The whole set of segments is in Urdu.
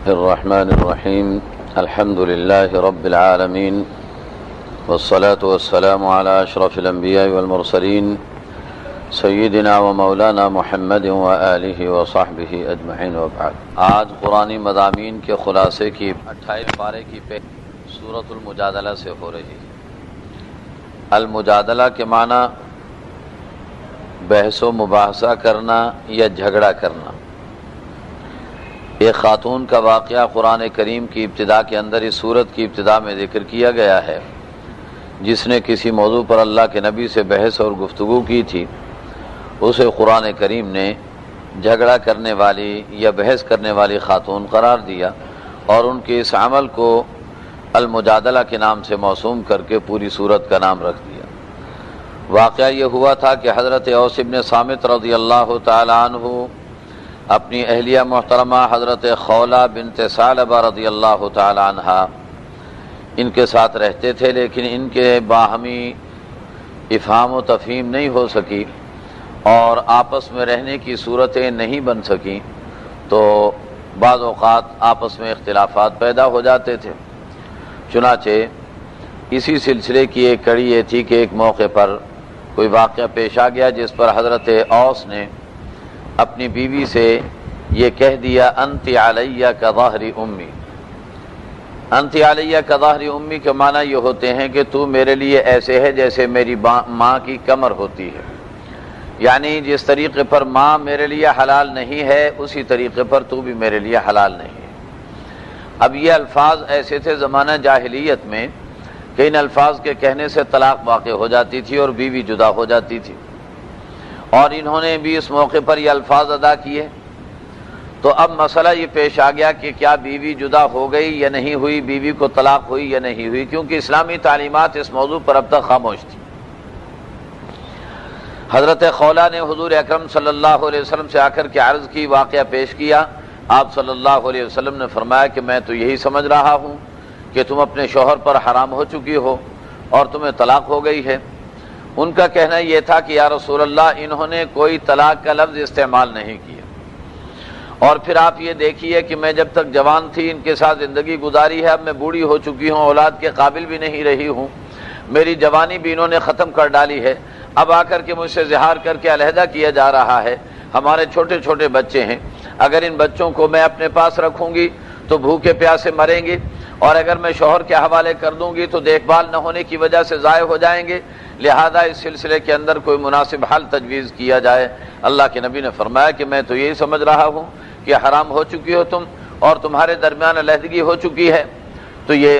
الرحمن الرحیم الحمد للہ رب العالمین والصلاة والسلام علی اشرف الانبیاء والمرسلین سیدنا و مولانا محمد و آلہ و صحبہ اجمعین وبعد۔ آج قرآنی مضامین کے خلاصے کی 28 پارے کی سورۃ المجادلہ سے ہو رہی ہے۔ المجادلہ کے معنی بحث و مباحثہ کرنا یا جھگڑا کرنا۔ ایک خاتون کا واقعہ قرآن کریم کی ابتدا کے اندر اس سورت کی ابتدا میں ذکر کیا گیا ہے، جس نے کسی موضوع پر اللہ کے نبی سے بحث اور گفتگو کی تھی۔ اسے قرآن کریم نے جھگڑا کرنے والی یا بحث کرنے والی خاتون قرار دیا اور ان کے اس عمل کو المجادلہ کے نام سے موسوم کر کے پوری سورت کا نام رکھ دیا۔ واقعہ یہ ہوا تھا کہ حضرت اوس بن صامت رضی اللہ تعالی عنہ اپنی اہلیہ محترمہ حضرت خولہ بنت ثعلبہ رضی اللہ تعالی عنہا ان کے ساتھ رہتے تھے، لیکن ان کے باہمی افہام و تفہیم نہیں ہو سکی اور آپس میں رہنے کی صورتیں نہیں بن سکیں، تو بعض اوقات آپس میں اختلافات پیدا ہو جاتے تھے۔ چنانچہ اسی سلسلے کی ایک کڑی یہ تھی کہ ایک موقع پر کوئی واقعہ پیش آ گیا جس پر حضرت اوس نے اپنی بیوی سے یہ کہہ دیا، انت علیہ کظہر امی۔ انت علیہ کظہر امی کے معنی یہ ہوتے ہیں کہ تو میرے لیے ایسے ہے جیسے میری ماں کی کمر ہوتی ہے، یعنی جس طریقے پر ماں میرے لیے حلال نہیں ہے اسی طریقے پر تو بھی میرے لیے حلال نہیں ہے۔ اب یہ الفاظ ایسے تھے زمانہ جاہلیت میں کہ ان الفاظ کے کہنے سے طلاق واقع ہو جاتی تھی اور بیوی جدا ہو جاتی تھی، اور انہوں نے بھی اس موقع پر یہ الفاظ ادا کیے۔ تو اب مسئلہ یہ پیش آ گیا کہ کیا بیوی جدا ہو گئی یا نہیں ہوئی، بیوی کو طلاق ہوئی یا نہیں ہوئی، کیونکہ اسلامی تعلیمات اس موضوع پر اب تک خاموش تھی۔ حضرت خولہ نے حضور اکرم صلی اللہ علیہ وسلم سے آ کر کے عرض کی، واقعہ پیش کیا۔ آپ صلی اللہ علیہ وسلم نے فرمایا کہ میں تو یہی سمجھ رہا ہوں کہ تم اپنے شوہر پر حرام ہو چکی ہو اور تمہیں طلاق ہو گئی ہے۔ ان کا کہنا یہ تھا کہ یا رسول اللہ، انہوں نے کوئی طلاق کا لفظ استعمال نہیں کیا، اور پھر آپ یہ دیکھیے کہ میں جب تک جوان تھی ان کے ساتھ زندگی گزاری ہے، اب میں بوڑھی ہو چکی ہوں، اولاد کے قابل بھی نہیں رہی ہوں، میری جوانی بھی انہوں نے ختم کر ڈالی ہے، اب آ کر کے مجھ سے زہار کر کے علیحدہ کیا جا رہا ہے، ہمارے چھوٹے چھوٹے بچے ہیں، اگر ان بچوں کو میں اپنے پاس رکھوں گی تو بھوکے پیاسے مریں گے، اور اگر میں شوہر کے حوالے کر دوں گی تو دیکھ بھال نہ ہونے کی وجہ سے ضائع ہو جائیں گے، لہذا اس سلسلے کے اندر کوئی مناسب حل تجویز کیا جائے۔ اللہ کے نبی نے فرمایا کہ میں تو یہی سمجھ رہا ہوں کہ حرام ہو چکی ہو تم اور تمہارے درمیان علیحدگی ہو چکی ہے۔ تو یہ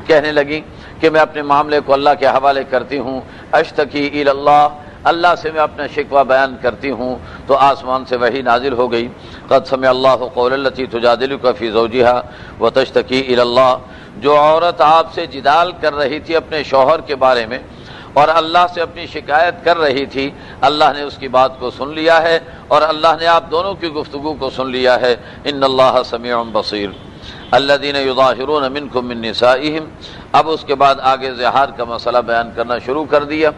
کہنے لگی کہ میں اپنے معاملے کو اللہ کے حوالے کرتی ہوں، اشتکی الی اللہ، اللہ سے میں اپنا شکوہ بیان کرتی ہوں۔ تو آسمان سے وحی نازل ہو گئی، قد سمع اللہ قول التی تجادلک فی زوجہا وتشتکی الی اللہ۔ جو عورت آپ سے جدال کر رہی تھی اپنے شوہر کے بارے میں اور اللہ سے اپنی شکایت کر رہی تھی، اللہ نے اس کی بات کو سن لیا ہے اور اللہ نے آپ دونوں کی گفتگو کو سن لیا ہے۔ ان اللہ سمیع بصیر الذین یظاہرون منکم من نسائہم۔ اب اس کے بعد آگے زہار کا مسئلہ بیان کرنا شروع کر دیا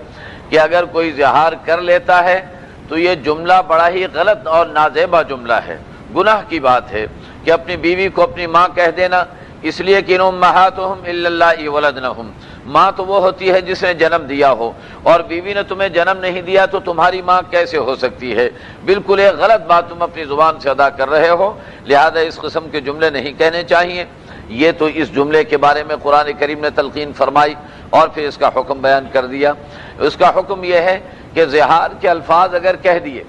کہ اگر کوئی زہار کر لیتا ہے تو یہ جملہ بڑا ہی غلط اور نازیبہ جملہ ہے، گناہ کی بات ہے کہ اپنی بیوی کو اپنی ماں کہہ دینا، اس لیے کہ ان امہاتہم الا اللائے ولدنہم، ماں تو وہ ہوتی ہے جس نے جنم دیا ہو، اور بیوی نے تمہیں جنم نہیں دیا تو تمہاری ماں کیسے ہو سکتی ہے؟ بالکل ایک غلط بات تم اپنی زبان سے ادا کر رہے ہو، لہذا اس قسم کے جملے نہیں کہنے چاہیے۔ یہ تو اس جملے کے بارے میں قرآن کریم نے تلقین فرمائی اور پھر اس کا حکم بیان کر دیا۔ اس کا حکم یہ ہے کہ زہار کے الفاظ اگر کہہ دیے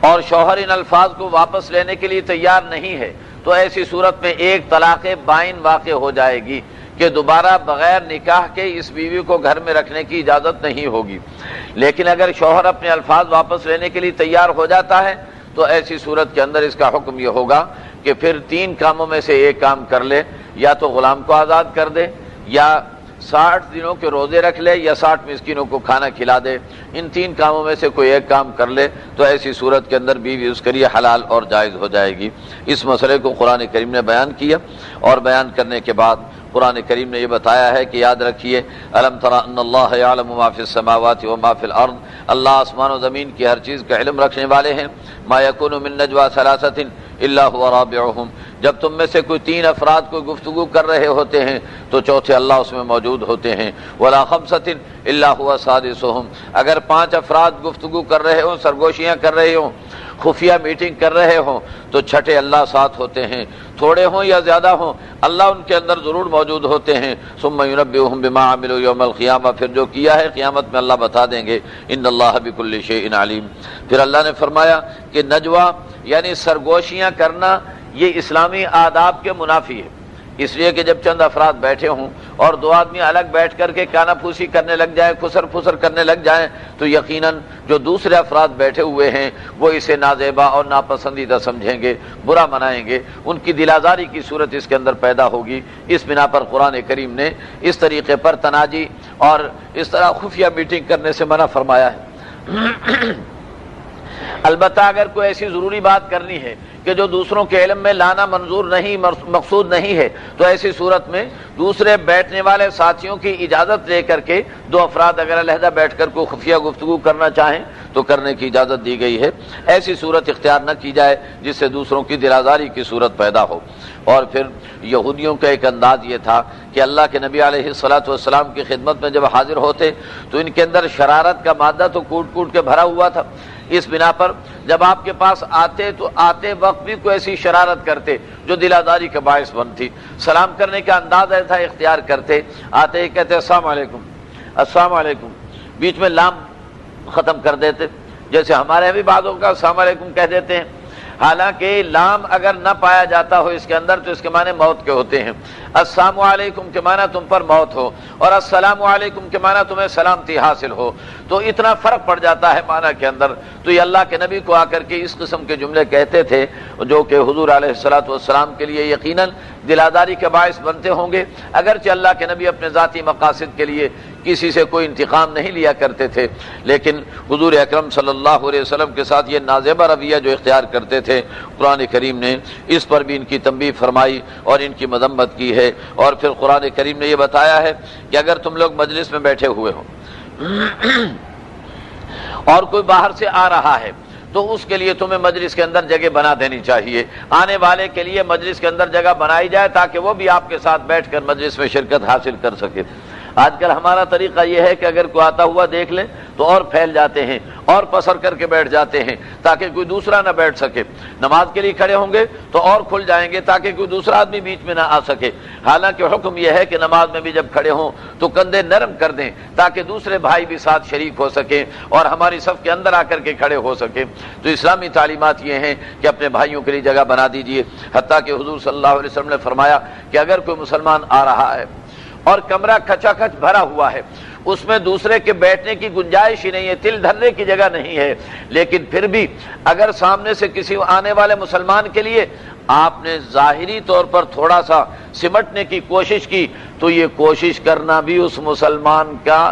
اور شوہر ان الفاظ کو واپس لینے کے لیے تیار نہیں ہے تو ایسی صورت میں ایک طلاق بائن واقع ہو جائے گی کہ دوبارہ بغیر نکاح کے اس بیوی کو گھر میں رکھنے کی اجازت نہیں ہوگی۔ لیکن اگر شوہر اپنے الفاظ واپس لینے کے لیے تیار ہو جاتا ہے تو ایسی صورت کے اندر اس کا حکم یہ ہوگا کہ پھر 3 کاموں میں سے ایک کام کر لے، یا تو غلام کو آزاد کر دے، یا 60 دنوں کے روزے رکھ لے، یا 60 مسکینوں کو کھانا کھلا دے۔ ان 3 کاموں میں سے کوئی ایک کام کر لے تو ایسی صورت کے اندر بیوی اس کے لیے حلال اور جائز ہو جائے گی۔ اس مسئلے کو قرآن کریم نے بیان کیا، اور بیان کرنے کے بعد قرآن کریم نے یہ بتایا ہے کہ یاد رکھیے، الم تر ان اللہ یعلم ما فی السماوات و ما فی الارض، اللہ آسمان و زمین کی ہر چیز کا علم رکھنے والے ہیں۔ ما یکون من نجوى ثلاثة الا هو رابعهم، جب تم میں سے کوئی تین افراد کوئی گفتگو کر رہے ہوتے ہیں تو چوتھے اللہ اس میں موجود ہوتے ہیں، ولا خمسۃ الا هو سادسهم، اگر پانچ افراد گفتگو کر رہے ہوں، سرگوشیاں کر رہے ہوں، خفیہ میٹنگ کر رہے ہوں تو چھٹے اللہ ساتھ ہوتے ہیں، تھوڑے ہوں یا زیادہ ہوں اللہ ان کے اندر ضرور موجود ہوتے ہیں۔ ثم ينبئهم بما عملوا يوم القیامہ، پھر جو کیا ہے قیامت میں اللہ بتا دیں گے، ان اللہ بكل شيء علیم۔ پھر اللہ نے فرمایا کہ نجوا یعنی سرگوشیاں کرنا یہ اسلامی آداب کے منافی ہے، اس لیے کہ جب چند افراد بیٹھے ہوں اور دو آدمی الگ بیٹھ کر کے کانا پھوسی کرنے لگ جائیں، خسر پھسر کرنے لگ جائیں تو یقیناً جو دوسرے افراد بیٹھے ہوئے ہیں وہ اسے نازیبا اور ناپسندیدہ سمجھیں گے، برا منائیں گے، ان کی دل آزاری کی صورت اس کے اندر پیدا ہوگی۔ اس بنا پر قرآن کریم نے اس طریقے پر تناجی اور اس طرح خفیہ میٹنگ کرنے سے منع فرمایا ہے۔ البتہ اگر کوئی ایسی ضروری بات کرنی ہے کہ جو دوسروں کے علم میں لانا منظور نہیں، مقصود نہیں ہے، تو ایسی صورت میں دوسرے بیٹھنے والے ساتھیوں کی اجازت لے کر کے دو افراد اگر علیحدہ بیٹھ کر کوئی خفیہ گفتگو کرنا چاہیں تو کرنے کی اجازت دی گئی ہے۔ ایسی صورت اختیار نہ کی جائے جس سے دوسروں کی دل آزاری کی صورت پیدا ہو۔ اور پھر یہودیوں کا ایک انداز یہ تھا کہ اللہ کے نبی علیہ الصلوۃ والسلام کی خدمت میں جب حاضر ہوتے تو ان کے اندر شرارت کا مادہ تو کوٹ کوٹ کے بھرا ہوا تھا، اس بنا پر جب آپ کے پاس آتے تو آتے وقت بھی کوئی ایسی شرارت کرتے جو دل آزاری کا باعث بنتی، سلام کرنے کا انداز ایسا اختیار کرتے، آتے ہی کہتے السلام علیکم السلام علیکم، بیچ میں لام ختم کر دیتے، جیسے ہمارے بھی بعضوں کا السلام علیکم کہہ دیتے ہیں، حالانکہ لام اگر نہ پایا جاتا ہو اس کے اندر تو اس کے معنی موت کے ہوتے ہیں۔ السلام علیکم کے معنی تم پر موت ہو اور السلام علیکم کے معنی تمہیں سلامتی حاصل ہو، تو اتنا فرق پڑ جاتا ہے معنی کے اندر۔ تو یہ اللہ کے نبی کو آ کر کے اس قسم کے جملے کہتے تھے جو کہ حضور علیہ الصلوۃ والسلام کے لیے یقیناً دلاداری کا باعث بنتے ہوں گے، اگرچہ اللہ کے نبی اپنے ذاتی مقاصد کے لیے کسی سے کوئی انتقام نہیں لیا کرتے تھے، لیکن حضور اکرم صلی اللہ علیہ وسلم کے ساتھ یہ نازیبہ رویہ جو اختیار کرتے تھے، قرآن کریم نے اس پر بھی ان کی تنبیہ فرمائی اور ان کی مذمت کی ہے۔ اور پھر قرآن کریم نے یہ بتایا ہے کہ اگر تم لوگ مجلس میں بیٹھے ہوئے ہو اور کوئی باہر سے آ رہا ہے تو اس کے لیے تمہیں مجلس کے اندر جگہ بنا دینی چاہیے، آنے والے کے لیے مجلس کے اندر جگہ بنائی جائے تاکہ وہ بھی آپ کے ساتھ بیٹھ کر مجلس میں شرکت حاصل کر سکے۔ آج کل ہمارا طریقہ یہ ہے کہ اگر کوئی آتا ہوا دیکھ لیں تو اور پھیل جاتے ہیں اور پسر کر کے بیٹھ جاتے ہیں تاکہ کوئی دوسرا نہ بیٹھ سکے، نماز کے لیے کھڑے ہوں گے تو اور کھل جائیں گے تاکہ کوئی دوسرا آدمی بیچ میں نہ آ سکے، حالانکہ حکم یہ ہے کہ نماز میں بھی جب کھڑے ہوں تو کندھے نرم کر دیں تاکہ دوسرے بھائی بھی ساتھ شریک ہو سکیں اور ہماری صف کے اندر آ کر کے کھڑے ہو سکیں۔ تو اسلامی تعلیمات یہ ہیں کہ اپنے بھائیوں کے لیے جگہ بنا دیجیے، حتیٰ کہ حضور صلی اللہ علیہ وسلم نے فرمایا کہ اگر کوئی مسلمان آ رہا ہے اور کمرہ کھچا کھچ بھرا ہوا ہے، اس میں دوسرے کے بیٹھنے کی گنجائش ہی نہیں ہے، تل دھرنے کی جگہ نہیں ہے، لیکن پھر بھی اگر سامنے سے کسی آنے والے مسلمان کے لیے آپ نے ظاہری طور پر تھوڑا سا سمٹنے کی کوشش کی تو یہ کوشش کرنا بھی اس مسلمان کا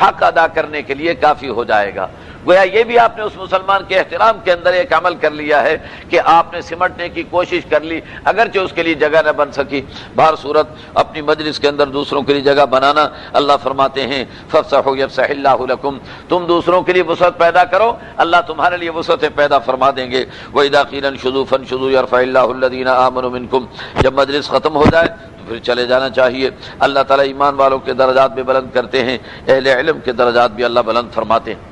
حق ادا کرنے کے لیے کافی ہو جائے گا۔ گویا یہ بھی آپ نے اس مسلمان کے احترام کے اندر ایک عمل کر لیا ہے کہ آپ نے سمٹنے کی کوشش کر لی، اگرچہ اس کے لیے جگہ نہ بن سکی۔ بہر صورت اپنی مجلس کے اندر دوسروں کے لیے جگہ بنانا، اللہ فرماتے ہیں فَافْسَحُوا يَفْسَحِ اللَّهُ لَكُمْ، تم دوسروں کے لیے وسعت پیدا کرو، اللہ تمہارے لیے وسعتیں پیدا فرما دیں گے۔ وَإِذَا قِيلَ انشُزُوا فَانشُزُوا يَرْفَعِ اللَّهُ الَّذِينَ آمَنُوا مِنكُمْ، جب مجلس ختم ہو جائے تو پھر چلے جانا چاہیے۔ اللہ تعالیٰ ایمان والوں کے درجات بھی بلند کرتے ہیں، اہل علم کے درجات بھی اللہ بلند فرماتے ہیں۔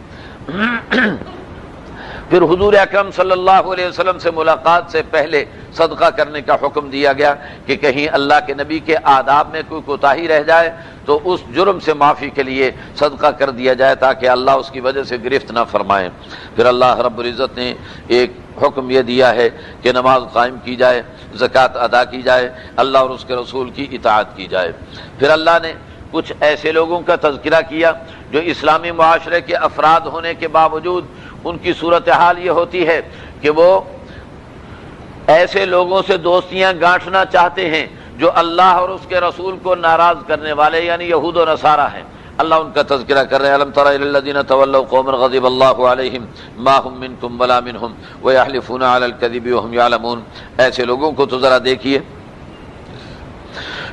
پھر حضور اکرم صلی اللہ علیہ وسلم سے ملاقات سے پہلے صدقہ کرنے کا حکم دیا گیا کہ کہیں اللہ کے نبی کے آداب میں کوئی کوتاہی رہ جائے تو اس جرم سے معافی کے لیے صدقہ کر دیا جائے تاکہ اللہ اس کی وجہ سے گرفت نہ فرمائے۔ پھر اللہ رب العزت نے ایک حکم یہ دیا ہے کہ نماز قائم کی جائے، زکوٰۃ ادا کی جائے، اللہ اور اس کے رسول کی اطاعت کی جائے۔ پھر اللہ نے کچھ ایسے لوگوں کا تذکرہ کیا جو اسلامی معاشرے کے افراد ہونے کے باوجود ان کی صورتحال یہ ہوتی ہے کہ وہ ایسے لوگوں سے دوستیاں گانٹھنا چاہتے ہیں جو اللہ اور اس کے رسول کو ناراض کرنے والے یعنی یہود و نصارہ ہیں۔ اللہ ان کا تذکرہ کر رہے ہیں، الم تر الی الذین تولوا قوما غضب اللہ علیہم ما هم منکم ولا منهم ویحلفون علی الکذب وهم یعلمون، ایسے لوگوں کو تو ذرا دیکھیے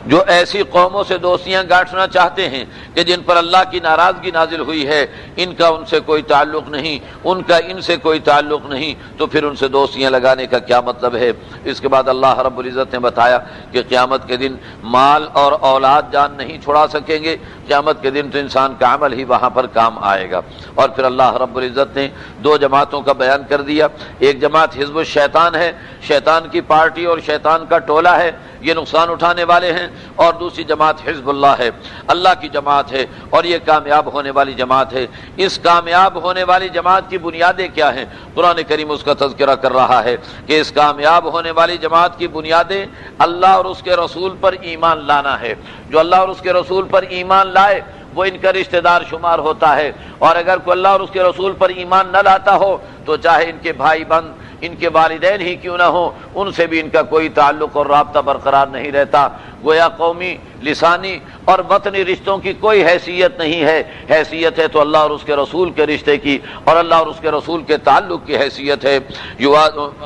جو ایسی قوموں سے دوستیاں گاٹھنا چاہتے ہیں کہ جن پر اللہ کی ناراضگی نازل ہوئی ہے، ان کا ان سے کوئی تعلق نہیں، ان کا ان سے کوئی تعلق نہیں، تو پھر ان سے دوستیاں لگانے کا کیا مطلب ہے؟ اس کے بعد اللہ رب العزت نے بتایا کہ قیامت کے دن مال اور اولاد جان نہیں چھڑا سکیں گے، قیامت کے دن تو انسان کا عمل ہی وہاں پر کام آئے گا۔ اور پھر اللہ رب العزت نے دو جماعتوں کا بیان کر دیا، ایک جماعت حزب الشیطان ہے، شیطان کی پارٹی اور شیطان کا ٹولہ ہے، یہ نقصان اٹھانے والے ہیں، اور دوسری جماعت حزب اللہ ہے، اللہ کی جماعت ہے، اور یہ کامیاب ہونے والی جماعت ہے۔ اس کامیاب ہونے والی جماعت کی بنیادیں کیا ہیں؟ قرآن کریم اس کا تذکرہ کر رہا ہے کہ اس کامیاب ہونے والی جماعت کی بنیادیں اللہ اور اس کے رسول پر ایمان لانا ہے۔ جو اللہ اور اس کے رسول پر ایمان لائے وہ ان کا رشتہ دار شمار ہوتا ہے، اور اگر کوئی اللہ اور اس کے رسول پر ایمان نہ لاتا ہو تو چاہے ان کے بھائی بند، ان کے والدین ہی کیوں نہ ہوں، ان سے بھی ان کا کوئی تعلق اور رابطہ برقرار نہیں رہتا۔ گویا قومی، لسانی اور وطنی رشتوں کی کوئی حیثیت نہیں ہے، حیثیت ہے تو اللہ اور اس کے رسول کے رشتے کی اور اللہ اور اس کے رسول کے تعلق کی حیثیت ہے۔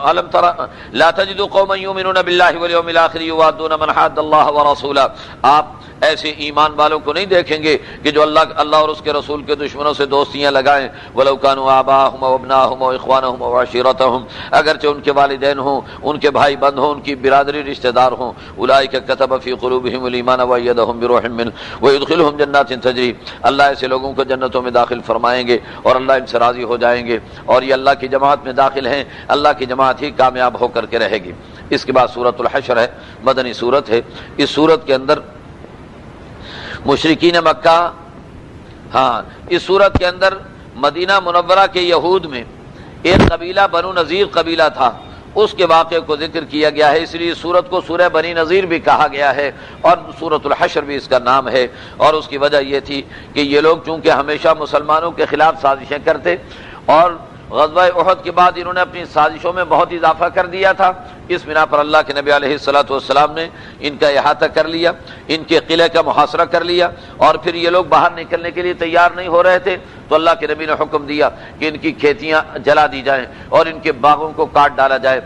الم تر لا تجد قوما یؤمنون باللہ والیوم الآخر یوادون من حاد اللہ ورسولہ، آپ ایسے ایمان والوں کو نہیں دیکھیں گے کہ جو اللہ اور اس کے رسول کے دشمنوں سے دوستیاں لگائیں، وَلَوْ كَانُوا آبَاءَهُمْ وَأَبْنَاءَهُمْ وَإِخْوَانَهُمْ وَعَشِيرَتَهُمْ، اگرچہ ان کے والدین ہوں، ان کے بھائی بند ہوں، ان کی برادری رشتہ دار ہوں، أُولَٰئِكَ كَتَبَ فِي قُلُوبِهِمُ الْإِيمَانَ وَأَيَّدَهُمْ بِرُوحٍ مِّنْهُ وَيُدْخِلُهُمْ جَنَّاتٍ تَجْرِي، اللہ ایسے لوگوں کو جنتوں میں داخل فرمائیں گے اور اللہ ان سے راضی ہو جائیں گے، اور یہ اللہ کی جماعت میں داخل ہیں، اللہ کی جماعت ہی کامیاب ہو کر کے رہے گی۔ اس کے بعد سورۃ الحشر ہے، مدنی سورت ہے۔ اس سورت کے اندر مشرکین مکہ، اس صورت کے اندر مدینہ منورہ کے یہود میں ایک قبیلہ بنو نذیر قبیلہ تھا، اس کے واقعے کو ذکر کیا گیا ہے، اس لیے سورت کو سورہ بنی نذیر بھی کہا گیا ہے اور سورۃ الحشر بھی اس کا نام ہے۔ اور اس کی وجہ یہ تھی کہ یہ لوگ چونکہ ہمیشہ مسلمانوں کے خلاف سازشیں کرتے، اور غزوہ احد کے بعد انہوں نے اپنی سازشوں میں بہت اضافہ کر دیا تھا، اس بنا پر اللہ کے نبی علیہ الصلوۃ والسلام نے ان کا احاطہ کر لیا، ان کے قلعے کا محاصرہ کر لیا، اور پھر یہ لوگ باہر نکلنے کے لیے تیار نہیں ہو رہے تھے، تو اللہ کے نبی نے حکم دیا کہ ان کی کھیتیاں جلا دی جائیں اور ان کے باغوں کو کاٹ ڈالا جائے۔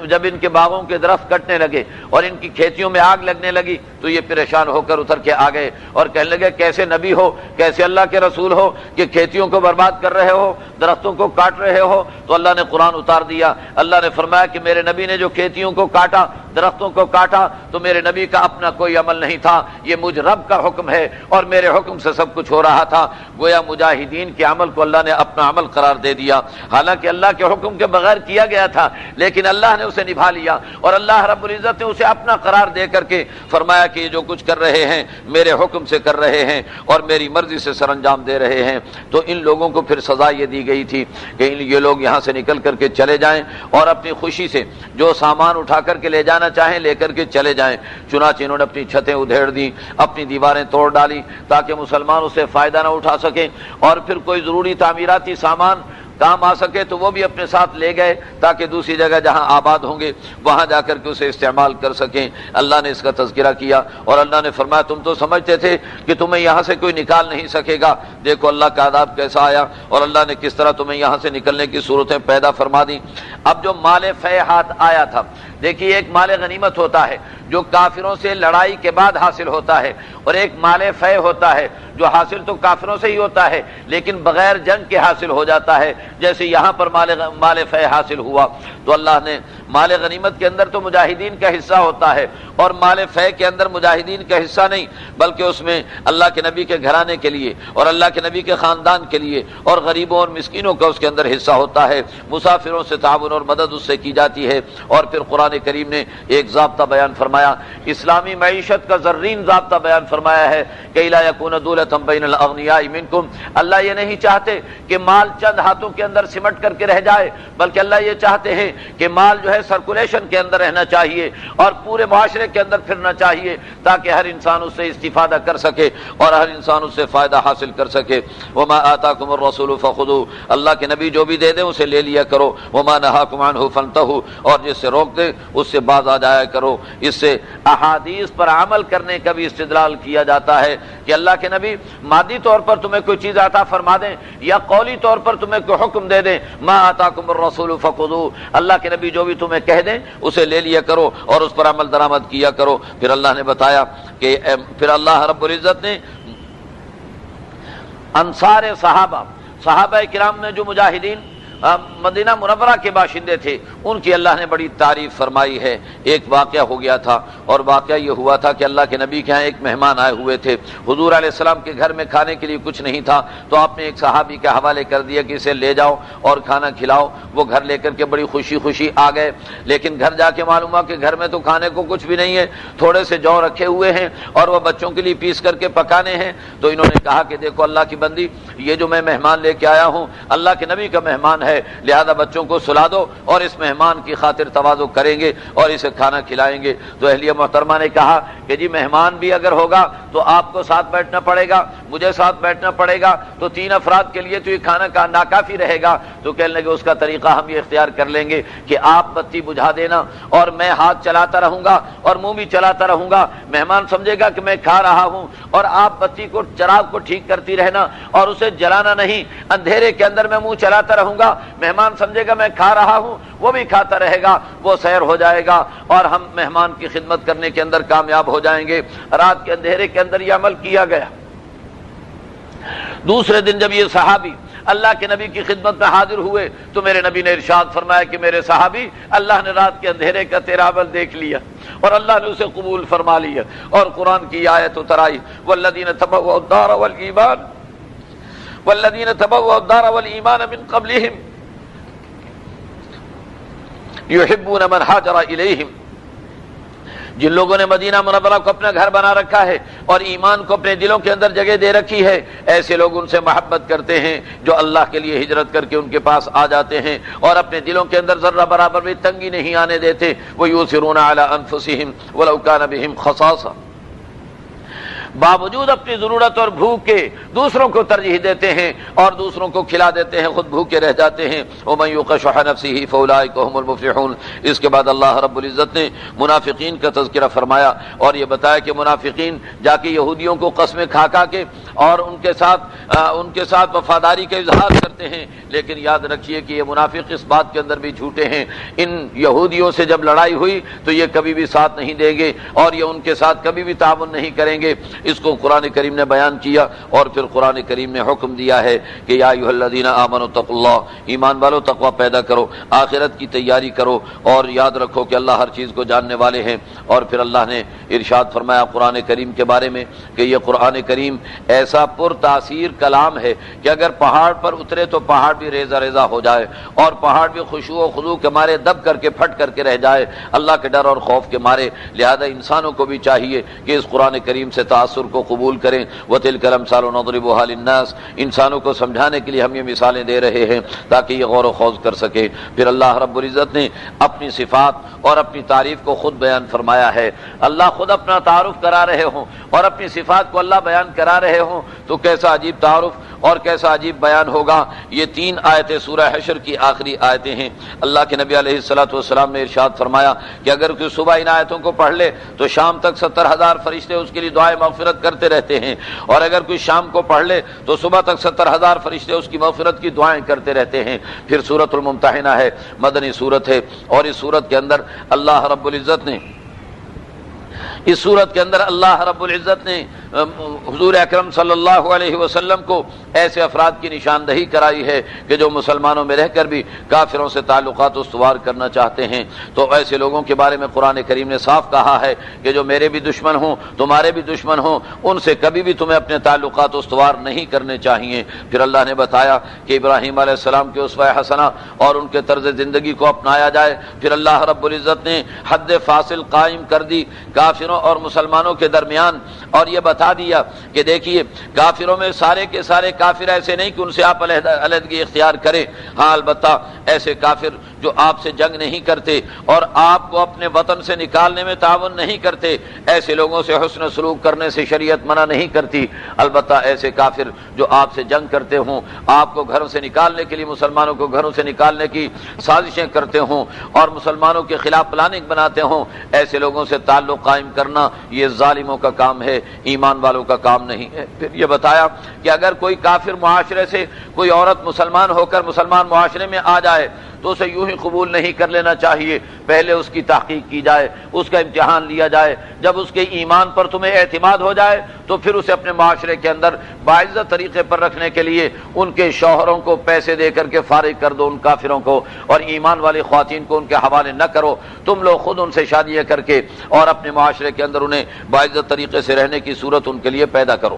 جب ان کے باغوں کے درخت کٹنے لگے اور ان کی کھیتیوں میں آگ لگنے لگی تو یہ پریشان ہو کر اتر کے آ گئے اور کہنے لگے کیسے نبی ہو، کیسے اللہ کے رسول ہو کہ کھیتیوں کو برباد کر رہے ہو، درختوں کو کاٹ رہے ہو؟ تو اللہ نے قرآن اتار دیا، اللہ نے فرمایا کہ میرے نبی نے جو کھیتیوں کو کاٹا، درختوں کو کاٹا، تو میرے نبی کا اپنا کوئی عمل نہیں تھا، یہ مجھ رب کا حکم ہے اور میرے حکم سے سب کچھ ہو رہا تھا۔ گویا مجاہدین کے عمل کو اللہ نے اپنا عمل قرار دے دیا، حالانکہ اللہ کے حکم کے بغیر کیا گیا تھا، لیکن اللہ نے اسے نبھا لیا، اور اللہ رب العزت نے اسے اپنا قرار دے کر کے فرمایا کہ یہ جو کچھ کر رہے ہیں میرے حکم سے کر رہے ہیں اور میری مرضی سے سر انجام دے رہے ہیں۔ تو ان لوگوں کو پھر سزا یہ دی گئی تھی کہ یہ لوگ یہاں سے نکل کر کے چلے جائیں اور اپنی خوشی سے جو سامان اٹھا کر کے لے جانا چاہیں لے کر کے چلے جائیں۔ چنانچہ انہوں نے اپنی چھتیں ادھیڑ دیں، اپنی دیواریں توڑ ڈالی تاکہ مسلمان اسے فائدہ نہ اٹھا سکیں، اور پھر کوئی ضروری تعمیراتی سامان کام آ سکے تو وہ بھی اپنے ساتھ لے گئے تاکہ دوسری جگہ جہاں آباد ہوں گے وہاں جا کر کے اسے استعمال کر سکیں۔ اللہ نے اس کا تذکرہ کیا اور اللہ نے فرمایا تم تو سمجھتے تھے کہ تمہیں یہاں سے کوئی نکال نہیں سکے گا، دیکھو اللہ کا عذاب کیسا آیا اور اللہ نے کس طرح تمہیں یہاں سے نکلنے کی صورتیں پیدا فرما دی۔ اب جو مال فے ہاتھ آیا تھا، دیکھیے ایک مال غنیمت ہوتا ہے جو کافروں سے لڑائی کے بعد حاصل ہوتا ہے، اور ایک مال فے ہوتا ہے جو حاصل تو کافروں سے ہی ہوتا ہے لیکن بغیر جنگ کے حاصل ہو جاتا ہے، جیسے یہاں پر مال فے حاصل ہوا۔ تو اللہ نے مال غنیمت کے اندر تو مجاہدین کا حصہ ہوتا ہے، اور مال فے کے اندر مجاہدین کا حصہ نہیں، بلکہ اس میں اللہ کے نبی کے گھرانے کے لیے اور اللہ کے نبی کے خاندان کے لیے اور غریبوں اور مسکینوں کا اس کے اندر حصہ ہوتا ہے، مسافروں سے تعاون اور مدد اس سے کی جاتی ہے۔ اور پھر قرآن کریم نے ایک ضابطہ بیان فرمایا، اسلامی معیشت کا زرین ضابطہ بیان فرمایا ہے کہ لا یکون دولۃ بین الاغنیاء منکم، اللہ یہ نہیں چاہتے کہ مال چند ہاتھوں کے اندر سمٹ کر کے رہ جائے، بلکہ اللہ یہ چاہتے ہیں کہ مال جو ہے سرکولیشن کے اندر رہنا چاہیے اور پورے معاشرے کے اندر پھرنا چاہیے تاکہ ہر انسان اس سے استفادہ کر سکے اور ہر انسان اس سے فائدہ حاصل کر سکے۔ وما آتاکم الرسول فخذوه، اللہ کے نبی جو بھی دے دیں اسے لے لیا کرو، وما نہاکم عنہ فانتہوا، اور جس سے روک دے اس سے باز آ جایا کرو۔ اس سے احادیث پر عمل کرنے کا بھی استدلال کیا جاتا ہے کہ اللہ کے نبی مادی طور پر تمہیں کوئی چیز عطا فرما دیں یا قولی طور پر تمہیں کوئی حکم دے دیں، ما آتاکم الرسول فخذوہ، اللہ کے نبی جو بھی تمہیں کہہ دیں اسے لے لیا کرو اور اس پر عمل درآمد کیا کرو۔ پھر اللہ نے بتایا کہ پھر اللہ رب العزت نے انصار صحابہ کرام میں جو مجاہدین مدینہ منورہ کے باشندے تھے ان کی اللہ نے بڑی تعریف فرمائی ہے۔ ایک واقعہ ہو گیا تھا اور واقعہ یہ ہوا تھا کہ اللہ کے نبی کے ہاں ایک مہمان آئے ہوئے تھے، حضور علیہ السلام کے گھر میں کھانے کے لیے کچھ نہیں تھا، تو آپ نے ایک صحابی کے حوالے کر دیا کہ اسے لے جاؤ اور کھانا کھلاؤ۔ وہ گھر لے کر کے بڑی خوشی خوشی آ گئے، لیکن گھر جا کے معلوم ہوا کہ گھر میں تو کھانے کو کچھ بھی نہیں ہے، تھوڑے سے جو رکھے ہوئے ہیں اور وہ بچوں کے لیے پیس کر کے پکانے ہیں۔ تو انہوں نے کہا کہ دیکھو اللہ کی بندی، یہ جو میں مہمان لے کے آیا ہوں اللہ کے نبی کا مہمان ہے، لہذا بچوں کو سلا دو اور اس مہمان کی خاطر تواضع کریں گے اور اسے کھانا کھلائیں گے۔ تو اہلیہ محترمہ نے کہا کہ جی مہمان بھی اگر ہوگا تو آپ کو ساتھ بیٹھنا پڑے گا، مجھے ساتھ بیٹھنا پڑے گا، تو 3 افراد کے لیے تو یہ کھانا کا ناکافی رہے گا۔ تو کہنے لگے اس کا طریقہ ہم یہ اختیار کر لیں گے کہ آپ بتی بجھا دینا اور میں ہاتھ چلاتا رہوں گا اور منہ بھی چلاتا رہوں گا، مہمان سمجھے گا کہ میں کھا رہا ہوں، اور آپ بتی کو چراغ کو ٹھیک کرتی رہنا اور اسے جلانا نہیں، اندھیرے کے اندر میں منہ چلاتا رہوں گا، مہمان سمجھے گا میں کھا رہا ہوں، وہ بھی کھاتا رہے گا، وہ سیر ہو جائے گا اور ہم مہمان کی خدمت کرنے کے اندر کامیاب ہو جائیں گے۔ رات کے اندھیرے کے اندر یہ عمل کیا گیا۔ دوسرے دن جب یہ صحابی اللہ کے نبی کی خدمت میں حاضر ہوئے تو میرے نبی نے ارشاد فرمایا کہ میرے صحابی، اللہ نے رات کے اندھیرے کا تیرا عمل دیکھ لیا اور اللہ نے اسے قبول فرما لیا، اور قرآن کی آیت اتر آئی، والذین تبوؤا الدار والایمان من قبلہم یحبون من ہاجر الیہم، جن لوگوں نے مدینہ منورہ کو اپنا گھر بنا رکھا ہے اور ایمان کو اپنے دلوں کے اندر جگہ دے رکھی ہے، ایسے لوگ ان سے محبت کرتے ہیں جو اللہ کے لیے ہجرت کر کے ان کے پاس آ جاتے ہیں اور اپنے دلوں کے اندر ذرہ برابر بھی تنگی نہیں آنے دیتے۔ وَيُؤْثِرُونَ عَلَىٰ أَنفُسِهِمْ وَلَوْ كَانَ بِهِمْ خَصَاصَةٌ، باوجود اپنی ضرورت اور بھوک کے دوسروں کو ترجیح دیتے ہیں اور دوسروں کو کھلا دیتے ہیں، خود بھوکے رہ جاتے ہیں۔ وَمَن يُوقَ شُحَّ نَفْسِهِ فَأُولَٰئِكَ هُمُ الْمُفْلِحُونَ۔ اس کے بعد اللہ رب العزت نے منافقین کا تذکرہ فرمایا اور یہ بتایا کہ منافقین جا کے یہودیوں کو قسمیں کھا کے اور ان کے ساتھ وفاداری کا اظہار کرتے ہیں، لیکن یاد رکھیے کہ یہ منافق اس بات کے اندر بھی جھوٹے ہیں، ان یہودیوں سے جب لڑائی ہوئی تو یہ کبھی بھی ساتھ نہیں دیں گے اور یہ ان کے ساتھ کبھی بھی تعاون نہیں کریں گے۔ اس کو قرآن کریم نے بیان کیا اور پھر قرآن کریم نے حکم دیا ہے کہ یا ایھا الذین آمنوا اتقوا اللہ، ایمان والو تقوی پیدا کرو، آخرت کی تیاری کرو اور یاد رکھو کہ اللہ ہر چیز کو جاننے والے ہیں۔ اور پھر اللہ نے ارشاد فرمایا قرآن کریم کے بارے میں کہ یہ قرآن کریم ایسا پر تاثیر کلام ہے کہ اگر پہاڑ پر اترے تو پہاڑ بھی ریزہ ریزہ ہو جائے اور پہاڑ بھی خشوع و خضوع کے مارے دب کر کے پھٹ کر کے رہ جائے اللہ کے ڈر اور خوف کے مارے۔ لہذا انسانوں کو بھی چاہیے کہ اس قرآن کریم سے تاثر کو قبول کریں۔ وَتِلْكَ الْأَمْثَالُ نَضْرِبُهَا لِلنَّاسِ، انسانوں کو سمجھانے کے لیے ہم یہ مثالیں دے رہے ہیں تاکہ یہ غور و خوض کر سکے۔ پھر اللہ رب العزت نے اپنی صفات اور اپنی تعریف کو خود بیان فرمایا ہے۔ اللہ خود اپنا تعارف کرا رہے ہوں اور اپنی صفات کو اللہ بیان کرا رہے ہوں تو کیسا عجیب تعارف اور کیسا عجیب بیان ہوگا۔ یہ 3 آیتیں سورہ حشر کی آخری آیتیں ہیں۔ اللہ کے نبی علیہ الصلوۃ والسلام نے ارشاد فرمایا کہ اگر کوئی صبح ان آیتوں کو پڑھ لے تو شام تک 70,000 فرشتے اس کے لیے دعائے مغفرت کرتے رہتے ہیں، اور اگر کوئی شام کو پڑھ لے تو صبح تک 70,000 فرشتے اس کی مغفرت کی دعائیں کرتے رہتے ہیں۔ پھر سورۃ الممتحنہ ہے، مدنی سورت ہے، اور اس سورت کے اندر اللہ رب العزت نے حضور اکرم صلی اللہ علیہ وسلم کو ایسے افراد کی نشاندہی کرائی ہے کہ جو مسلمانوں میں رہ کر بھی کافروں سے تعلقات استوار کرنا چاہتے ہیں۔ تو ایسے لوگوں کے بارے میں قرآن کریم نے صاف کہا ہے کہ جو میرے بھی دشمن ہوں تمہارے بھی دشمن ہوں، ان سے کبھی بھی تمہیں اپنے تعلقات استوار نہیں کرنے چاہیے۔ پھر اللہ نے بتایا کہ ابراہیم علیہ السلام کے اسوہ حسنہ اور ان کے طرز زندگی کو اپنایا جائے۔ پھر اللہ رب العزت نے حد فاصل قائم کر دی کافروں اور مسلمانوں کے درمیان، اور یہ بتا دیا کہ دیکھیے کافروں میں سارے کے سارے کافر ایسے نہیں کہ ان سے آپ علیحدگی اختیار کریں، ہاں البتہ ایسے کافر جو آپ سے جنگ نہیں کرتے اور آپ کو اپنے وطن سے نکالنے میں تعاون نہیں کرتے، ایسے لوگوں سے حسن سلوک کرنے سے شریعت منع نہیں کرتی۔ البتہ ایسے کافر جو آپ سے جنگ کرتے ہوں، آپ کو گھروں سے نکالنے کے لیے، مسلمانوں کو گھروں سے نکالنے کی سازشیں کرتے ہوں اور مسلمانوں کے خلاف پلاننگ بناتے ہوں، ایسے لوگوں سے تعلق قائم کرنا یہ ظالموں کا کام ہے، ایمان والوں کا کام نہیں ہے۔ پھر یہ بتایا کہ اگر کوئی کافر معاشرے سے کوئی عورت مسلمان ہو کر مسلمان معاشرے میں آ جائے تو اسے یوں ہی قبول نہیں کر لینا چاہیے، پہلے اس کی تحقیق کی جائے، اس کا امتحان لیا جائے، جب اس کے ایمان پر تمہیں اعتماد ہو جائے تو پھر اسے اپنے معاشرے کے اندر باعزت طریقے پر رکھنے کے لیے ان کے شوہروں کو پیسے دے کر کے فارغ کر دو ان کافروں کو، اور ایمان والی خواتین کو ان کے حوالے نہ کرو، تم لوگ خود ان سے شادیاں کر کے اور اپنے معاشرے کے اندر انہیں باعزت طریقے سے رہنے کی صورت ان کے لیے پیدا کرو۔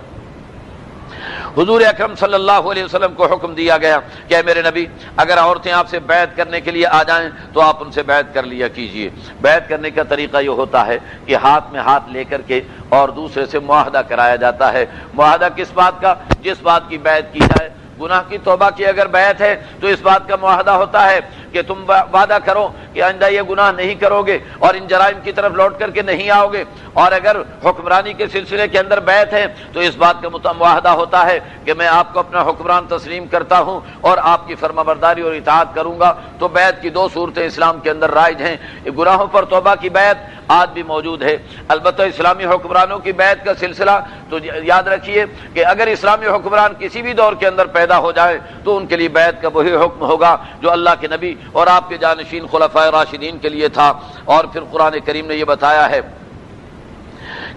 حضور اکرم صلی اللہ علیہ وسلم کو حکم دیا گیا کہ اے میرے نبی، اگر عورتیں آپ سے بیعت کرنے کے لیے آ جائیں تو آپ ان سے بیعت کر لیا کیجئے۔ بیعت کرنے کا طریقہ یہ ہوتا ہے کہ ہاتھ میں ہاتھ لے کر کے اور دوسرے سے معاہدہ کرایا جاتا ہے۔ معاہدہ کس بات کا؟ جس بات کی بیعت کی جائے۔ گناہ کی توبہ کی اگر بیعت ہے تو اس بات کا معاہدہ ہوتا ہے کہ تم وعدہ کرو کہ آئندہ یہ گناہ نہیں کرو گے اور ان جرائم کی طرف لوٹ کر کے نہیں آؤ گے، اور اگر حکمرانی کے سلسلے کے اندر بیعت ہے تو اس بات کا معاہدہ ہوتا ہے کہ میں آپ کو اپنا حکمران تسلیم کرتا ہوں اور آپ کی فرما برداری اور اطاعت کروں گا۔ تو بیعت کی دو صورتیں اسلام کے اندر رائج ہیں، گناہوں پر توبہ کی بیعت آج بھی موجود ہے۔ البتہ اسلامی حکمرانوں کی بیعت کا سلسلہ تو یاد رکھیے کہ اگر اسلامی حکمران کسی بھی دور کے اندر پیدا ہو جائے تو ان کے لیے بیعت کا وہی حکم ہوگا جو اللہ کے نبی اور آپ کے جانشین خلفائے راشدین کے لیے تھا۔ اور پھر قرآن کریم نے یہ بتایا ہے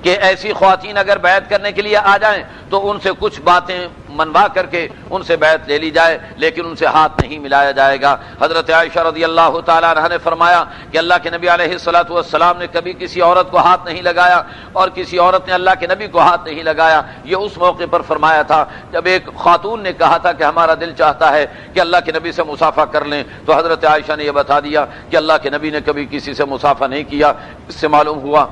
کہ ایسی خواتین اگر بیعت کرنے کے لیے آ جائیں تو ان سے کچھ باتیں منوا کر کے ان سے بیعت لے لی جائے، لیکن ان سے ہاتھ نہیں ملایا جائے گا۔ حضرت عائشہ رضی اللہ تعالی عنہا نے فرمایا کہ اللہ کے نبی علیہ الصلوۃ والسلام نے کبھی کسی عورت کو ہاتھ نہیں لگایا اور کسی عورت نے اللہ کے نبی کو ہاتھ نہیں لگایا۔ یہ اس موقع پر فرمایا تھا جب ایک خاتون نے کہا تھا کہ ہمارا دل چاہتا ہے کہ اللہ کے نبی سے مصافحہ کر لیں، تو حضرت عائشہ نے یہ بتا دیا کہ اللہ کے نبی نے کبھی کسی سے مصافحہ نہیں کیا۔ اس سے معلوم ہوا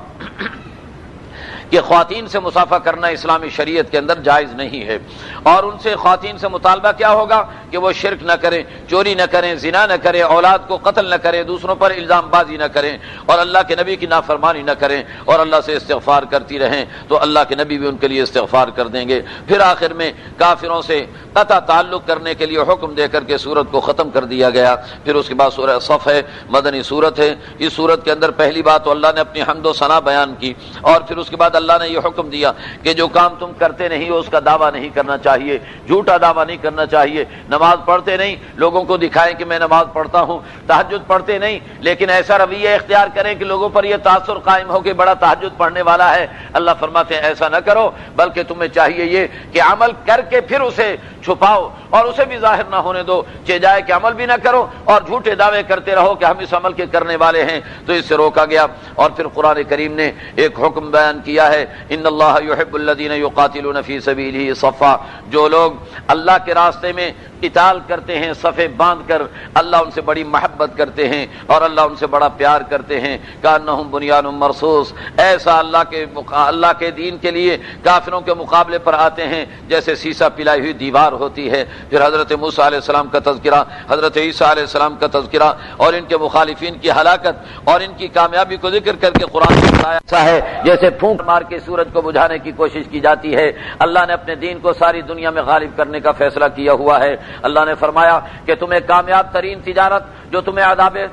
کہ خواتین سے مصافحہ کرنا اسلامی شریعت کے اندر جائز نہیں ہے، اور ان سے خواتین سے مطالبہ کیا ہوگا کہ وہ شرک نہ کریں، چوری نہ کریں، زنا نہ کریں، اولاد کو قتل نہ کریں، دوسروں پر الزام بازی نہ کریں، اور اللہ کے نبی کی نافرمانی نہ کریں، اور اللہ سے استغفار کرتی رہیں، تو اللہ کے نبی بھی ان کے لیے استغفار کر دیں گے۔ پھر آخر میں کافروں سے قطع تعلق کرنے کے لیے حکم دے کر کے سورت کو ختم کر دیا گیا۔ پھر اس کے بعد سورہ صف ہے، مدنی سورت ہے۔ اس سورت کے اندر پہلی بات تو اللہ نے اپنی حمد و ثنا بیان کی، اور پھر اس کے بعد اللہ نے یہ حکم دیا کہ جو کام تم کرتے نہیں ہو اس کا دعویٰ نہیں کرنا چاہیے، جھوٹا دعویٰ نہیں کرنا چاہیے۔ نماز پڑھتے نہیں، لوگوں کو دکھائیں کہ میں نماز پڑھتا ہوں۔ تہجد پڑھتے نہیں، لیکن ایسا رویہ اختیار کریں کہ لوگوں پر یہ تاثر قائم ہو کہ بڑا تہجد پڑھنے والا ہے۔ اللہ فرماتے ہیں ایسا نہ کرو، بلکہ تمہیں چاہیے یہ کہ عمل کر کے پھر اسے چھپاؤ اور اسے بھی ظاہر نہ ہونے دو، جائے کہ عمل بھی نہ کرو اور جھوٹے دعوے کرتے رہو کہ ہم اس عمل کے کرنے والے ہیں، تو اس سے روکا گیا۔ اور پھر قرآن کریم نے ایک حکم بیان کیا ہے، ان اللہ یحب الذین یقاتلون فی سبیلہ صفا، جو لوگ اللہ کے راستے میں قتال کرتے ہیں صفے باندھ کر، اللہ ان سے بڑی محبت کرتے ہیں اور اللہ ان سے بڑا پیار کرتے ہیں۔ کانہم بنیان مرصوص، ایسا اللہ کے دین کے لیے کافروں کے مقابلے پر آتے ہیں جیسے سیسا پلائی ہوئی دیوار ہوتی ہے۔ پھر حضرت موسیٰ علیہ السلام کا تذکرہ، حضرت عیسیٰ علیہ السلام کا تذکرہ، اور ان کے مخالفین کی ہلاکت اور ان کی کامیابی کو ذکر کر کے قرآن نے بتایا ایسا ہے جیسے پھونک مار کے سورج کو بجھانے کی کوشش کی جاتی ہے۔ اللہ نے اپنے دین کو ساری دنیا میں غالب کرنے کا فیصلہ کیا ہوا ہے۔ اللہ نے فرمایا کہ تمہیں کامیاب ترین تجارت جو تمہیں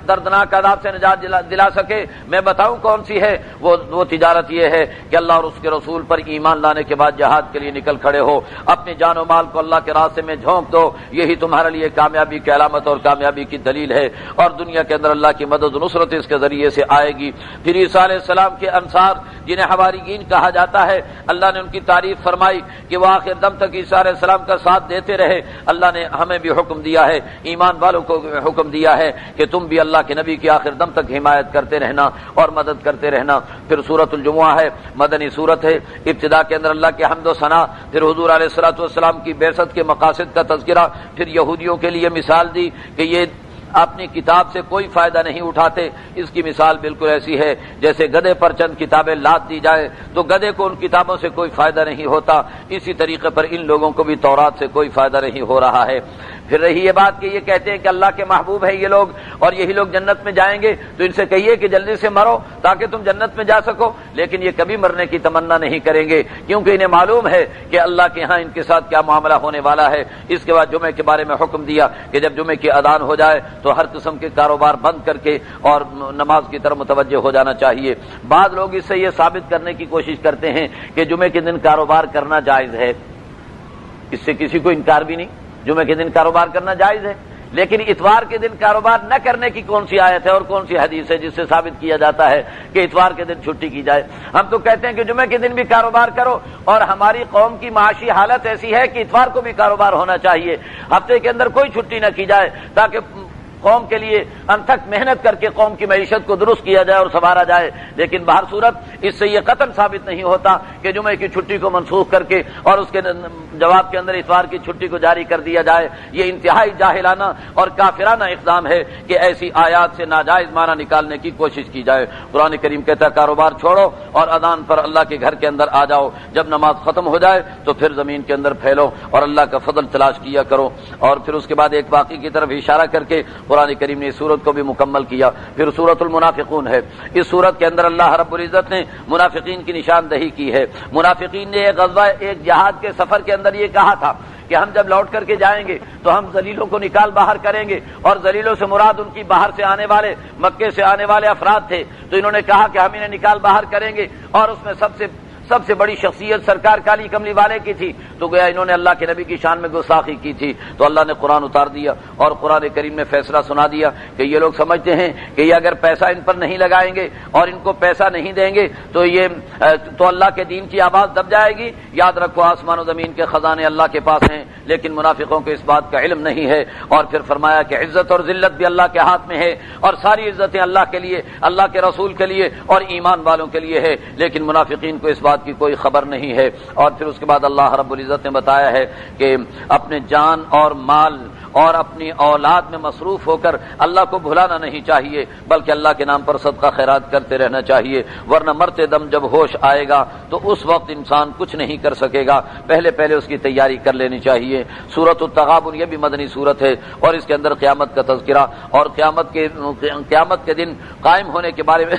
دردناک عذاب سے نجات دلا سکے میں بتاؤں کون سی ہے؟ وہ تجارت یہ ہے کہ اللہ اور اس کے رسول پر ایمان لانے کے بعد جہاد کے لیے نکل کھڑے ہو، اپنی جان و مال کو اللہ کے راستے میں جھونک دو، یہی تمہارے لیے کامیابی کی علامت اور کامیابی کی دلیل ہے، اور دنیا کے اندر اللہ کی مدد و نصرت اس کے ذریعے سے آئے گی۔ پھر عیسیٰ علیہ السلام کے انصار جنہیں حواریین کہا جاتا ہے، اللہ نے ان کی تعریف فرمائی کہ وہ آخر دم تک عیسیٰ علیہ السلام کا ساتھ دیتے رہے۔ اللہ نے ہمیں بھی حکم دیا ہے، ایمان والوں کو حکم دیا ہے کہ تم بھی اللہ کے نبی کی آخر دم تک حمایت کرتے رہنا اور مدد کرتے رہنا۔ پھر سورۃ الجمعہ ہے، مدنی سورت ہے۔ ابتدا کے اندر اللہ کے حمد و ثنا، پھر حضور علیہ الصلوۃ والسلام کی بعثت کے مقاصد کا تذکرہ، پھر یہودیوں کے لیے مثال دی کہ یہ اپنی کتاب سے کوئی فائدہ نہیں اٹھاتے، اس کی مثال بالکل ایسی ہے جیسے گدھے پر چند کتابیں لاد دی جائے تو گدھے کو ان کتابوں سے کوئی فائدہ نہیں ہوتا، اسی طریقے پر ان لوگوں کو بھی تورات سے کوئی فائدہ نہیں ہو رہا ہے۔ پھر رہی یہ بات کہ یہ کہتے ہیں کہ اللہ کے محبوب ہے یہ لوگ اور یہی لوگ جنت میں جائیں گے، تو ان سے کہیے کہ جلدی سے مرو تاکہ تم جنت میں جا سکو، لیکن یہ کبھی مرنے کی تمنا نہیں کریں گے کیونکہ انہیں معلوم ہے کہ اللہ کے ہاں ان کے ساتھ کیا معاملہ ہونے والا ہے۔ اس کے بعد جمعے کے بارے میں حکم دیا کہ جب جمعے کی اذان ہو جائے تو ہر قسم کے کاروبار بند کر کے اور نماز کی طرف متوجہ ہو جانا چاہیے۔ بعض لوگ اس سے یہ ثابت کرنے کی کوشش کرتے ہیں کہ جمعے کے دن کاروبار کرنا جائز ہے، اس سے کسی کو انکار بھی نہیں، جمعے کے دن کاروبار کرنا جائز ہے، لیکن اتوار کے دن کاروبار نہ کرنے کی کون سی آیت ہے اور کون سی حدیث ہے جس سے ثابت کیا جاتا ہے کہ اتوار کے دن چھٹی کی جائے؟ ہم تو کہتے ہیں کہ جمعے کے دن بھی کاروبار کرو، اور ہماری قوم کی معاشی حالت ایسی ہے کہ اتوار کو بھی کاروبار ہونا چاہیے، ہفتے کے اندر کوئی چھٹی نہ کی جائے تاکہ قوم کے لیے انتھک محنت کر کے قوم کی معیشت کو درست کیا جائے اور سنوارا جائے۔ لیکن بہر صورت اس سے یہ قطعاً ثابت نہیں ہوتا کہ جمعے کی چھٹی کو منسوخ کر کے اور اس کے جواب کے اندر اتوار کی چھٹی کو جاری کر دیا جائے۔ یہ انتہائی جاہلانہ اور کافرانہ اقدام ہے کہ ایسی آیات سے ناجائز معنی نکالنے کی کوشش کی جائے۔ قرآن کریم کہتا ہے کاروبار چھوڑو اور اذان پر اللہ کے گھر کے اندر آ جاؤ، جب نماز ختم ہو جائے تو پھر زمین کے اندر پھیلو اور اللہ کا فضل تلاش کیا کرو۔ اور پھر اس کے بعد ایک واقعے کی طرف اشارہ کر کے قرآن کریم نے اس سورت کو بھی مکمل کیا۔ پھر سورۃ المنافقون ہے، اس سورت کے اندر اللہ رب العزت نے منافقین کی نشاندہی کی ہے۔ منافقین نے ایک جہاد کے سفر کے اندر یہ کہا تھا کہ ہم جب لوٹ کر کے جائیں گے تو ہم ذلیلوں کو نکال باہر کریں گے، اور ذلیلوں سے مراد ان کی باہر سے آنے والے مکے سے آنے والے افراد تھے، تو انہوں نے کہا کہ ہم انہیں نکال باہر کریں گے، اور اس میں سب سے بڑی شخصیت سرکار کالی کملی والے کی تھی، تو گویا انہوں نے اللہ کے نبی کی شان میں گستاخی کی تھی، تو اللہ نے قرآن اتار دیا اور قرآن کریم نے فیصلہ سنا دیا کہ یہ لوگ سمجھتے ہیں کہ یہ اگر پیسہ ان پر نہیں لگائیں گے اور ان کو پیسہ نہیں دیں گے تو اللہ کے دین کی آواز دب جائے گی۔ یاد رکھو آسمان و زمین کے خزانے اللہ کے پاس ہیں، لیکن منافقوں کو اس بات کا علم نہیں ہے۔ اور پھر فرمایا کہ عزت اور ذلت بھی اللہ کے ہاتھ میں ہے، اور ساری عزتیں اللہ کے لیے، اللہ کے رسول کے لیے اور ایمان والوں کے لیے ہے، لیکن منافقین کو اس بات کی کوئی خبر نہیں ہے۔ اور پھر اس کے بعد اللہ رب العزت نے بتایا ہے کہ اپنے جان اور مال اور اپنی اولاد میں مصروف ہو کر اللہ کو بھلانا نہیں چاہیے، بلکہ اللہ کے نام پر صدقہ خیرات کرتے رہنا چاہیے، ورنہ مرتے دم جب ہوش آئے گا تو اس وقت انسان کچھ نہیں کر سکے گا، پہلے اس کی تیاری کر لینی چاہیے۔ سورۃ التغابن یہ بھی مدنی سورت ہے، اور اس کے اندر قیامت کا تذکرہ اور قیامت کے دن قائم ہونے کے بارے میں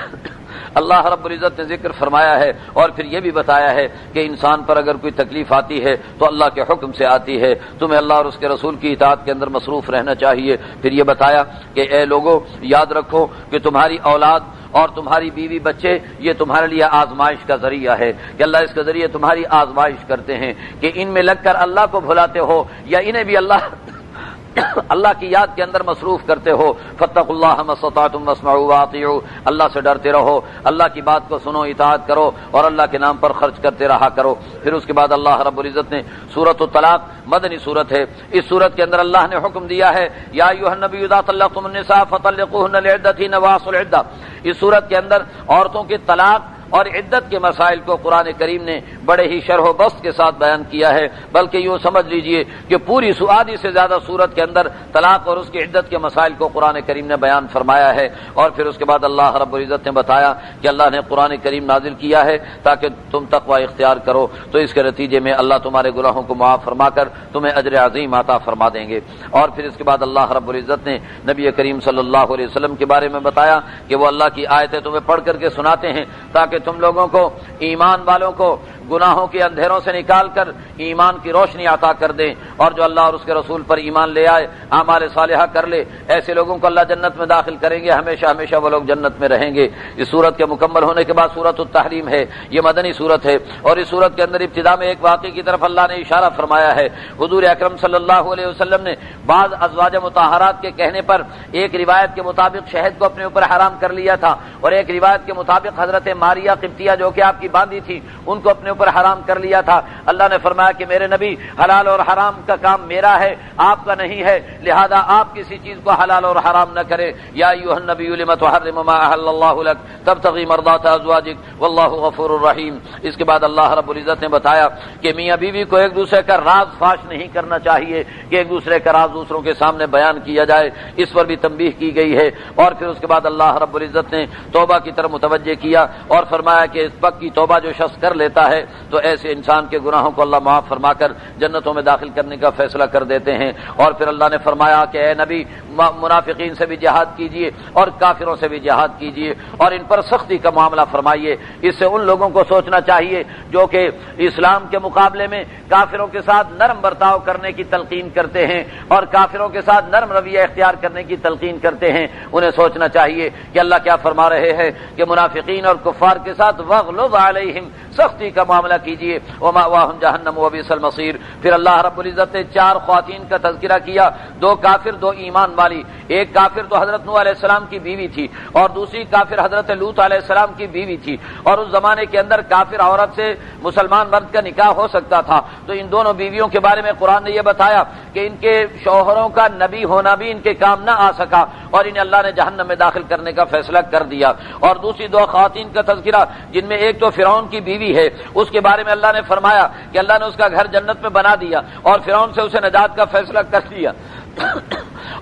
اللہ رب العزت نے ذکر فرمایا ہے، اور پھر یہ بھی بتایا ہے کہ انسان پر اگر کوئی تکلیف آتی ہے تو اللہ کے حکم سے آتی ہے، تمہیں اللہ اور اس کے رسول کی اطاعت کے اندر مصروف رہنا چاہیے۔ پھر یہ بتایا کہ اے لوگو یاد رکھو کہ تمہاری اولاد اور تمہاری بیوی بچے یہ تمہارے لیے آزمائش کا ذریعہ ہے، کہ اللہ اس کے ذریعے تمہاری آزمائش کرتے ہیں کہ ان میں لگ کر اللہ کو بھلاتے ہو یا انہیں بھی اللہ کی یاد کے اندر مصروف کرتے ہو۔ فاتقوا اللہ ما استطعتم واسمعوا واطیعوا، اللہ سے ڈرتے رہو، اللہ کی بات کو سنو، اطاعت کرو، اور اللہ کے نام پر خرچ کرتے رہا کرو۔ پھر اس کے بعد اللہ رب العزت نے سورۃ الطلاق مدنی سورت ہے، اس سورت کے اندر اللہ نے حکم دیا ہے یا ایھا النبی اذا طلقتم النساء فطلقوهن لعدتهن واحصوا العدة۔ اس سورت کے اندر عورتوں کے طلاق اور عدت کے مسائل کو قرآن کریم نے بڑے ہی شرح و بسط کے ساتھ بیان کیا ہے، بلکہ یوں سمجھ لیجئے کہ پوری آدھی سے زیادہ سورت کے اندر طلاق اور اس کی عدت کے مسائل کو قرآن کریم نے بیان فرمایا ہے۔ اور پھر اس کے بعد اللہ رب العزت نے بتایا کہ اللہ نے قرآن کریم نازل کیا ہے تاکہ تم تقوی اختیار کرو، تو اس کے نتیجے میں اللہ تمہارے گناہوں کو معاف فرما کر تمہیں اجر عظیم عطا فرما دیں گے۔ اور پھر اس کے بعد اللہ رب العزت نے نبی کریم صلی اللہ علیہ وسلم کے بارے میں بتایا کہ وہ اللہ کی آیتیں تمہیں پڑھ کر کے سناتے ہیں تاکہ تم لوگوں کو، ایمان والوں کو، گناہوں کے اندھیروں سے نکال کر ایمان کی روشنی عطا کر دیں، اور جو اللہ اور اس کے رسول پر ایمان لے آئے، اعمال صالحہ کر لے، ایسے لوگوں کو اللہ جنت میں داخل کریں گے، ہمیشہ ہمیشہ وہ لوگ جنت میں رہیں گے۔ اس سورت کے مکمل ہونے کے بعد سورۃ التحریم ہے، یہ مدنی سورت ہے، اور اس سورت کے اندر ابتدا میں ایک واقعے کی طرف اللہ نے اشارہ فرمایا ہے۔ حضور اکرم صلی اللہ علیہ وسلم نے بعض ازواج مطہرات کے کہنے پر ایک روایت کے مطابق شہد کو اپنے اوپر حرام کر لیا تھا، اور ایک روایت کے مطابق حضرت ماریہ قبطیہ جو کہ آپ کی کی باندھی تھی ان کو اپنے اوپر حرام کر لیا تھا۔ اللہ نے فرمایا کہ میرے نبی حلال اور حرام کا کام میرا ہے، آپ کا نہیں ہے، لہذا آپ کسی چیز کو حلال اور حرام نہ کریں۔ یا ایھا النبی لم تحرم ما احل اللہ لک تبتغی مرضات ازواجک واللہ غفور رحیم۔ اس کے بعد اللہ رب العزت نے بتایا کہ میاں بیوی کو ایک دوسرے کا راز فاش نہیں کرنا چاہیے کہ ایک دوسرے کا راز دوسروں کے سامنے بیان کیا جائے، اس پر بھی تنبیہ کی گئی ہے۔ اور پھر اس کے بعد اللہ رب العزت نے توبہ کی طرف متوجہ کیا اور فرمایا کہ اس پکی توبہ جو شخص کر لیتا ہے تو ایسے انسان کے گناہوں کو اللہ معاف فرما کر جنتوں میں داخل کرنے کا فیصلہ کر دیتے ہیں۔ اور پھر اللہ نے فرمایا کہ اے نبی منافقین سے بھی جہاد کیجیے اور کافروں سے بھی جہاد کیجیے اور ان پر سختی کا معاملہ فرمائیے۔ اس سے ان لوگوں کو سوچنا چاہیے جو کہ اسلام کے مقابلے میں کافروں کے ساتھ نرم برتاؤ کرنے کی تلقین کرتے ہیں اور کافروں کے ساتھ نرم رویہ اختیار کرنے کی تلقین کرتے ہیں، انہیں سوچنا چاہیے کہ اللہ کیا فرما رہے ہیں کہ منافقین اور کفار کے ساتھ وغلظ علیہم، سختی کا معاملہ کیجیے، ومأواہم جہنم وبئس المصیر۔ پھر اللہ رب العزت نے 4 خواتین کا تذکرہ کیا، 2 کافر 2 ایمان والی۔ ایک کافر تو حضرت نوح علیہ السلام کی بیوی تھی اور دوسری کافر حضرت لوط علیہ السلام کی بیوی تھی، اور اس زمانے کے اندر کافر عورت سے مسلمان مرد کا نکاح ہو سکتا تھا۔ تو ان دونوں بیویوں کے بارے میں قرآن نے یہ بتایا کہ ان کے شوہروں کا نبی ہونا بھی ان کے کام نہ آ سکا اور انہیں اللہ نے جہنم میں داخل کرنے کا فیصلہ کر دیا۔ اور دوسری 2 خواتین کا تذکرہ جن میں ایک تو فرعون کی بیوی ہے، اس کے بارے میں اللہ نے فرمایا کہ اللہ نے اس کا گھر جنت میں بنا دیا اور فرعون سے اسے نجات کا فیصلہ کر دیا۔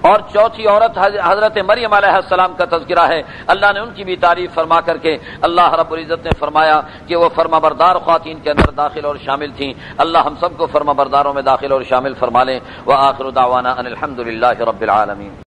اور چوتھی عورت حضرت مریم علیہ السلام کا تذکرہ ہے، اللہ نے ان کی بھی تعریف فرما کر کے اللہ رب العزت نے فرمایا کہ وہ فرما بردار خواتین کے اندر داخل اور شامل تھیں۔ اللہ ہم سب کو فرما برداروں میں داخل اور شامل فرما لیں۔ وآخر دعوانا ان الحمد للہ رب العالمین۔